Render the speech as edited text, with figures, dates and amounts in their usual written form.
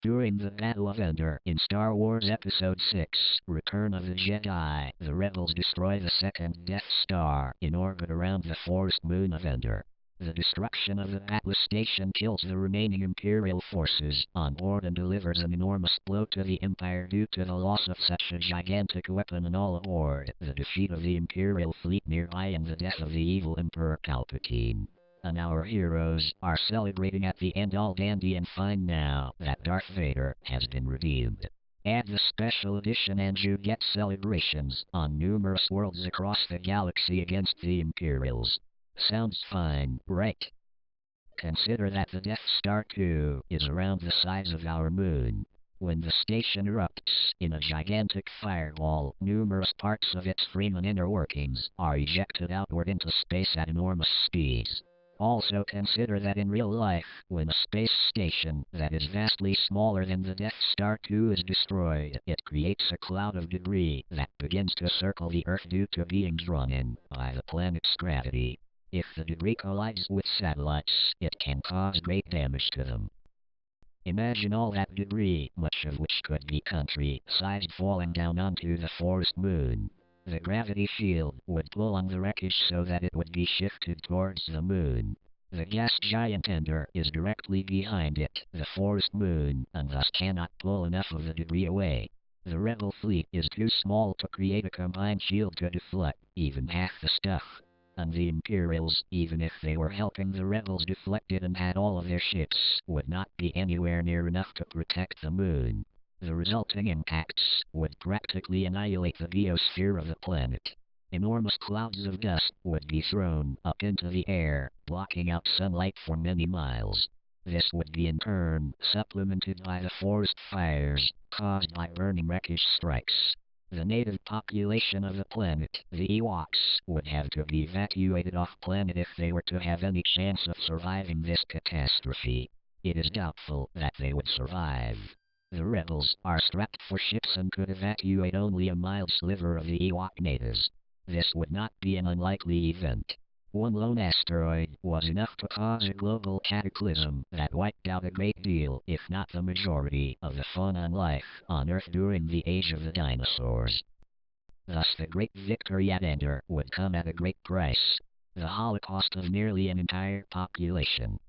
During the Battle of Endor in Star Wars Episode 6, Return of the Jedi, the rebels destroy the second Death Star in orbit around the forest moon of Endor. The destruction of the Atlas station kills the remaining Imperial forces on board and delivers an enormous blow to the Empire due to the loss of such a gigantic weapon and all aboard, the defeat of the Imperial fleet nearby and the death of the evil Emperor Palpatine. And our heroes are celebrating at the end all dandy and fine now that Darth Vader has been redeemed. Add the special edition and you get celebrations on numerous worlds across the galaxy against the Imperials. Sounds fine, right? Consider that the Death Star 2 is around the size of our moon. When the station erupts in a gigantic fireball, numerous parts of its frame and inner workings are ejected outward into space at enormous speeds. Also consider that in real life, when a space station that is vastly smaller than the Death Star 2 is destroyed, it creates a cloud of debris that begins to circle the Earth due to being drawn in by the planet's gravity. If the debris collides with satellites, it can cause great damage to them. Imagine all that debris, much of which could be country-sized, falling down onto the forest moon. The gravity field would pull on the wreckage so that it would be shifted towards the moon. The gas giant Endor is directly behind it, the forest moon, and thus cannot pull enough of the debris away. The rebel fleet is too small to create a combined shield to deflect even half the stuff. And the Imperials, even if they were helping the rebels deflect it and had all of their ships, would not be anywhere near enough to protect the moon. The resulting impacts would practically annihilate the biosphere of the planet. Enormous clouds of dust would be thrown up into the air, blocking out sunlight for many miles. This would be in turn supplemented by the forest fires caused by burning wreckage strikes. The native population of the planet, the Ewoks, would have to be evacuated off-planet if they were to have any chance of surviving this catastrophe. It is doubtful that they would survive. The rebels are strapped for ships and could evacuate only a mild sliver of the Ewok natives. This would not be an unlikely event. One lone asteroid was enough to cause a global cataclysm that wiped out a great deal, if not the majority, of the fauna and life on Earth during the age of the dinosaurs. Thus the great victory at Endor would come at a great price. The Holocaust of nearly an entire population.